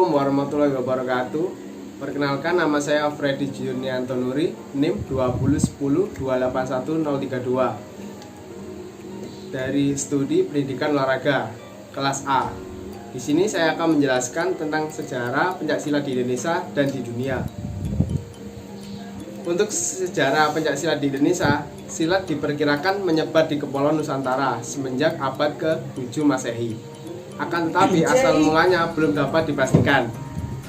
Assalamualaikum warahmatullahi wabarakatuh. Perkenalkan, nama saya Freddy Junianto Nuri, NIM 201028132 dari Studi Pendidikan Olahraga kelas A. Di sini saya akan menjelaskan tentang sejarah pencaksilat di Indonesia dan di dunia. Untuk sejarah pencaksilat di Indonesia, silat diperkirakan menyebar di Kepulauan Nusantara semenjak abad ke-7 Masehi. Akan tetapi asal mulanya belum dapat dipastikan.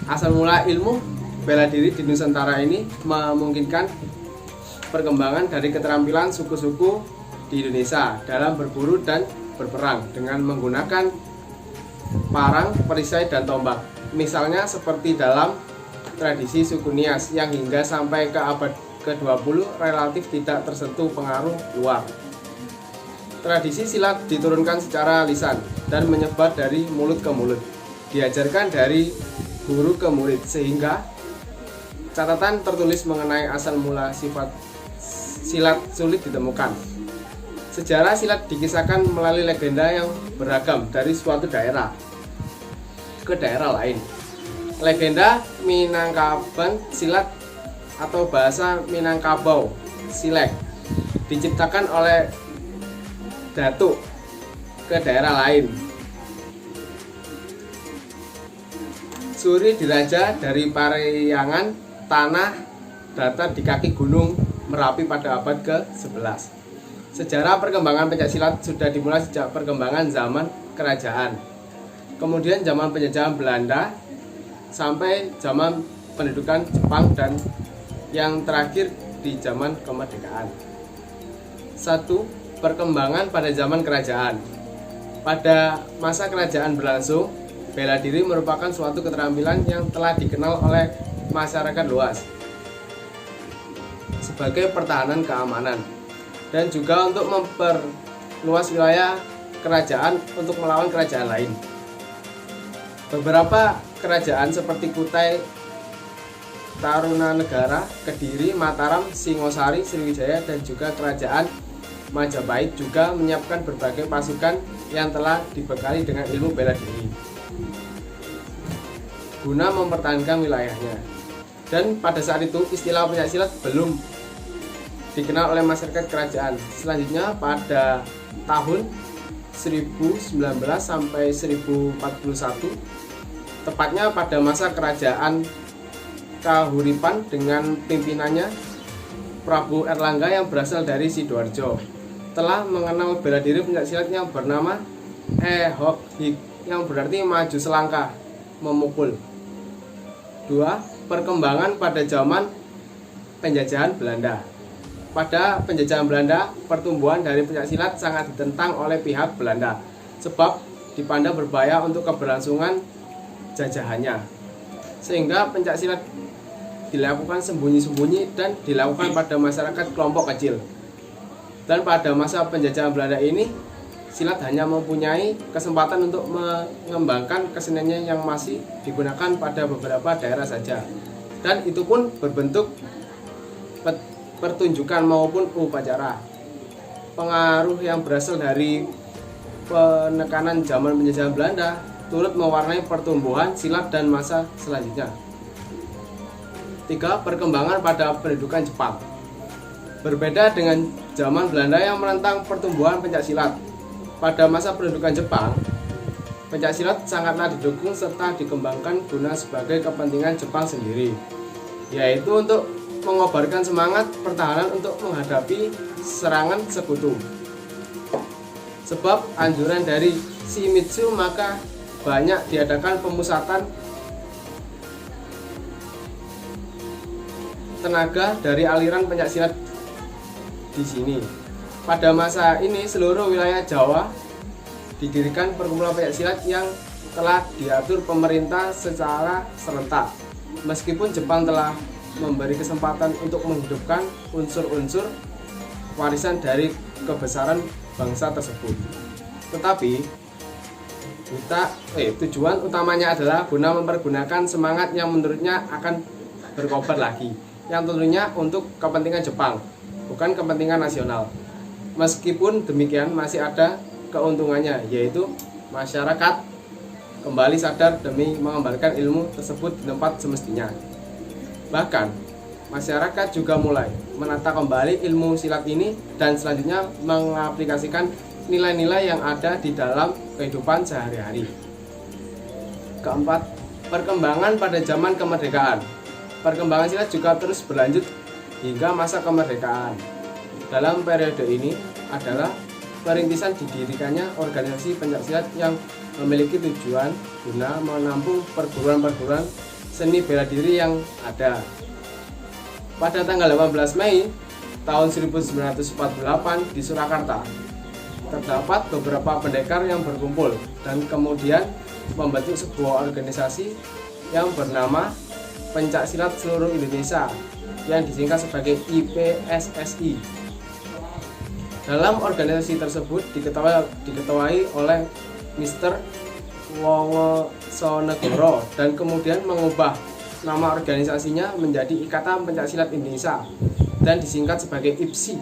Asal mula ilmu bela diri di Nusantara ini memungkinkan perkembangan dari keterampilan suku-suku di Indonesia dalam berburu dan berperang dengan menggunakan parang, perisai, dan tombak. Misalnya seperti dalam tradisi suku Nias yang hingga sampai ke abad ke-20 relatif tidak tersentuh pengaruh luar. Tradisi silat diturunkan secara lisan dan menyebar dari mulut ke mulut, diajarkan dari guru ke murid, sehingga catatan tertulis mengenai asal mula sifat silat sulit ditemukan. Sejarah silat dikisahkan melalui legenda yang beragam dari suatu daerah ke daerah lain. Legenda Minangkaban silat atau bahasa Minangkabau silek diciptakan oleh Datuk ke daerah lain. Suri diraja dari Pariangan, tanah datar di kaki gunung Merapi pada abad ke-11. Sejarah perkembangan pencaksilat sudah dimulai sejak perkembangan zaman kerajaan, kemudian zaman penjajahan Belanda, sampai zaman pendudukan Jepang, dan yang terakhir di zaman kemerdekaan. 1. Perkembangan pada zaman kerajaan. Pada masa kerajaan berlangsung, bela diri merupakan suatu keterampilan yang telah dikenal oleh masyarakat luas sebagai pertahanan keamanan dan juga untuk memperluas wilayah kerajaan untuk melawan kerajaan lain. Beberapa kerajaan seperti Kutai Tarumanegara, Kediri, Mataram, Singosari, Sriwijaya, dan juga kerajaan Majapahit juga menyiapkan berbagai pasukan yang telah dibekali dengan ilmu bela diri guna mempertahankan wilayahnya. Dan pada saat itu istilah pencaksilat belum dikenal oleh masyarakat kerajaan. Selanjutnya pada tahun 1019 sampai 1041, tepatnya pada masa kerajaan Kahuripan dengan pimpinannya Prabu Erlangga yang berasal dari Sidoarjo, telah mengenal bela diri pencaksilat yang bernama Ehok Hik, yang berarti maju selangkah, memukul. 2. Perkembangan pada zaman penjajahan Belanda. Pada penjajahan Belanda, pertumbuhan dari pencaksilat sangat ditentang oleh pihak Belanda, sebab dipandang berbahaya untuk keberlangsungan jajahannya, sehingga pencaksilat dilakukan sembunyi-sembunyi dan dilakukan pada masyarakat kelompok kecil. Dan pada masa penjajahan Belanda ini, silat hanya mempunyai kesempatan untuk mengembangkan keseniannya yang masih digunakan pada beberapa daerah saja, dan itu pun berbentuk pertunjukan maupun upacara. Pengaruh yang berasal dari penekanan zaman penjajahan Belanda turut mewarnai pertumbuhan silat dan masa selanjutnya. 3. Perkembangan pada pendudukan Jepang. Berbeda dengan zaman Belanda yang menentang pertumbuhan pencaksilat, pada masa pendudukan Jepang, pencaksilat sangatlah didukung serta dikembangkan guna sebagai kepentingan Jepang sendiri, yaitu untuk mengobarkan semangat pertahanan untuk menghadapi serangan sekutu. Sebab anjuran dari Shimizu, maka banyak diadakan pemusatan tenaga dari aliran pencaksilat di sini. Pada masa ini seluruh wilayah Jawa didirikan perkumpulan pencaksilat yang telah diatur pemerintah secara serentak. Meskipun Jepang telah memberi kesempatan untuk menghidupkan unsur-unsur warisan dari kebesaran bangsa tersebut, tetapi tujuan utamanya adalah guna mempergunakan semangat yang menurutnya akan berkobar lagi, yang tentunya untuk kepentingan Jepang, bukan kepentingan nasional. Meskipun demikian masih ada keuntungannya, yaitu masyarakat kembali sadar demi mengembalikan ilmu tersebut di tempat semestinya. Bahkan, masyarakat juga mulai menata kembali ilmu silat ini dan selanjutnya mengaplikasikan nilai-nilai yang ada di dalam kehidupan sehari-hari. Keempat, perkembangan pada zaman kemerdekaan. Perkembangan silat juga terus berlanjut hingga masa kemerdekaan. Dalam periode ini adalah perintisan didirikannya organisasi pencaksilat yang memiliki tujuan guna menampung perguruan-perguruan seni bela diri yang ada. Pada tanggal 18 Mei tahun 1948 di Surakarta, terdapat beberapa pendekar yang berkumpul dan kemudian membentuk sebuah organisasi yang bernama Pencaksilat Seluruh Indonesia yang disingkat sebagai IPSSI. Dalam organisasi tersebut diketuai oleh Mr. Wongesonegoro dan kemudian mengubah nama organisasinya menjadi Ikatan Pencaksilat Indonesia dan disingkat sebagai IPSI,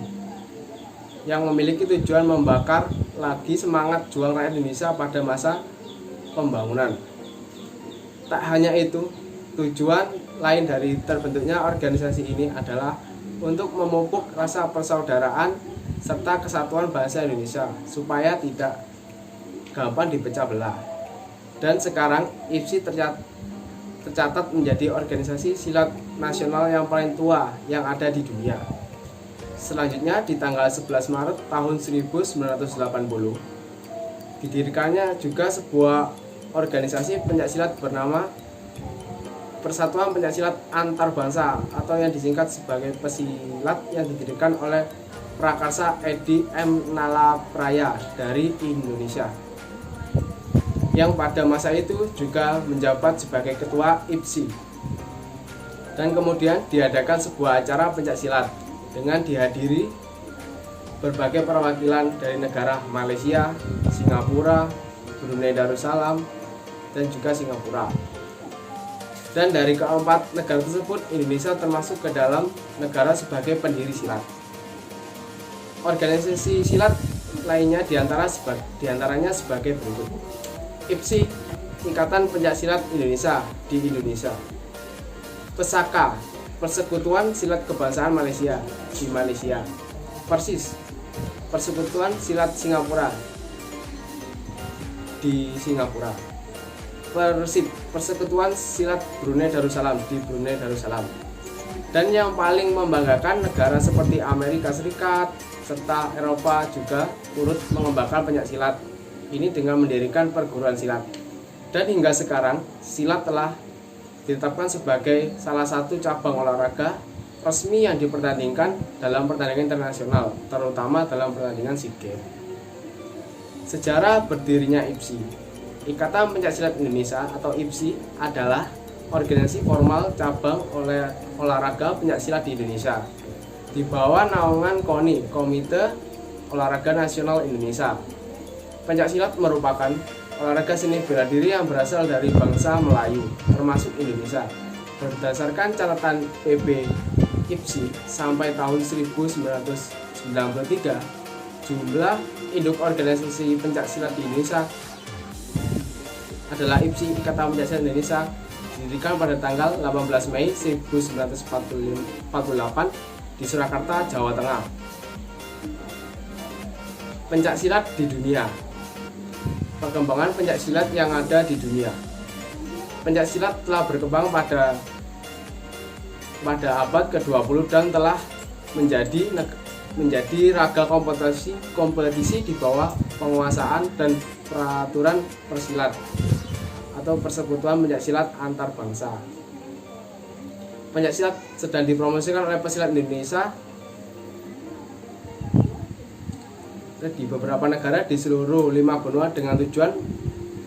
yang memiliki tujuan membakar lagi semangat juang rakyat Indonesia pada masa pembangunan. Tak hanya itu, tujuan lain dari terbentuknya organisasi ini adalah untuk memupuk rasa persaudaraan serta kesatuan bahasa Indonesia supaya tidak gampang dipecah belah. Dan sekarang IPSI tercatat menjadi organisasi silat nasional yang paling tua yang ada di dunia. Selanjutnya di tanggal 11 Maret tahun 1980 didirikannya juga sebuah organisasi pencaksilat bernama Persatuan Pencaksilat Antar Bangsa atau yang disingkat sebagai Pesilat, yang didirikan oleh Prakarsa Edi M. Nalapraya dari Indonesia, yang pada masa itu juga menjabat sebagai ketua IPSI. Dan kemudian diadakan sebuah acara pencaksilat dengan dihadiri berbagai perwakilan dari negara Malaysia, Singapura, Brunei Darussalam, dan juga Singapura. Dan dari keempat negara tersebut, Indonesia termasuk ke dalam negara sebagai pendiri silat. Organisasi silat lainnya diantaranya sebagai berikut: IPSI, Ikatan Pencaksilat Indonesia di Indonesia; PESAKA, Persekutuan Silat Kebangsaan Malaysia di Malaysia; PERSIS, Persekutuan Silat Singapura di Singapura; PERSIB, Persekutuan Silat Brunei Darussalam di Brunei Darussalam. Dan yang paling membanggakan, negara seperti Amerika Serikat serta Eropa juga turut mengembangkan pencaksilat ini dengan mendirikan perguruan silat. Dan hingga sekarang, silat telah ditetapkan sebagai salah satu cabang olahraga resmi yang dipertandingkan dalam pertandingan internasional, terutama dalam pertandingan SEA Games. Sejarah berdirinya IPSI. Ikatan Pencaksilat Indonesia atau IPSI adalah organisasi formal cabang olahraga pencaksilat di Indonesia di bawah naungan KONI, Komite Olahraga Nasional Indonesia. Pencaksilat merupakan olahraga seni bela diri yang berasal dari bangsa Melayu, termasuk Indonesia. Berdasarkan catatan PB IPSI sampai tahun 1993, jumlah induk organisasi pencaksilat di Indonesia adalah IPSI, Ikatan Pencaksilat Indonesia, didirikan pada tanggal 18 Mei 1948 di Surakarta, Jawa Tengah. Pencaksilat di dunia. Perkembangan pencaksilat yang ada di dunia. Pencaksilat telah berkembang pada abad ke-20 dan telah menjadi raga kompetisi di bawah penguasaan dan peraturan persilat atau Persekutuan Pencaksilat Antar Bangsa. Pencaksilat sedang dipromosikan oleh Pesilat Indonesia di beberapa negara di seluruh 5 benua dengan tujuan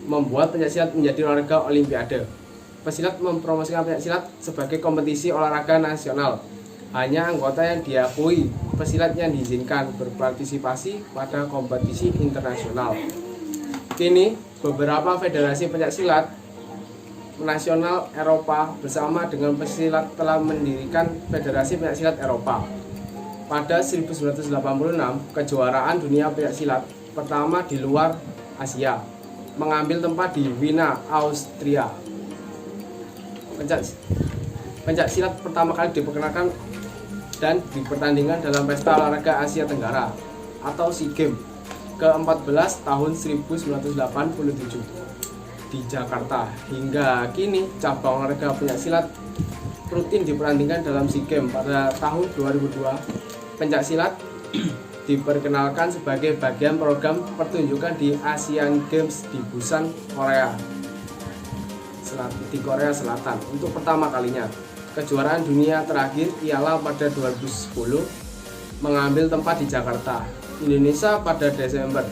membuat pencaksilat menjadi olahraga olimpiade. Pesilat mempromosikan pencaksilat sebagai kompetisi olahraga nasional. Hanya anggota yang diakui pesilat yang diizinkan berpartisipasi pada kompetisi internasional. Kini, beberapa federasi pencaksilat nasional Eropa bersama dengan pesilat telah mendirikan Federasi Pencaksilat Eropa. Pada 1986, kejuaraan dunia pencaksilat pertama di luar Asia mengambil tempat di Wina, Austria. Pencak silat pertama kali diperkenalkan dan dipertandingkan dalam Pesta Olahraga Asia Tenggara atau SEA Games ke-14 tahun 1987 di Jakarta. Hingga kini cabang olahraga pencak silat rutin dipertandingkan dalam SEA Games. Pada tahun 2002 pencak silat diperkenalkan sebagai bagian program pertunjukan di Asian Games di Busan, Korea Selatan untuk pertama kalinya. Kejuaraan dunia terakhir ialah pada 2010 mengambil tempat di Jakarta, Indonesia pada Desember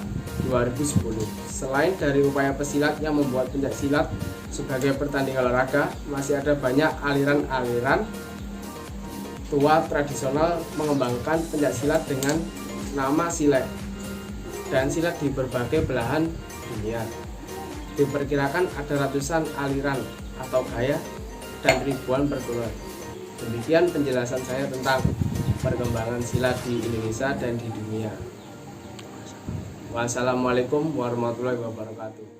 2010. Selain dari upaya pesilat yang membuat pencak silat sebagai pertandingan olahraga, masih ada banyak aliran-aliran tua tradisional mengembangkan pencak silat dengan nama silat dan silat di berbagai belahan dunia. Diperkirakan ada ratusan aliran atau gaya dan ribuan perguruan. Demikian penjelasan saya tentang perkembangan silat di Indonesia dan di dunia. Wassalamualaikum warahmatullahi wabarakatuh.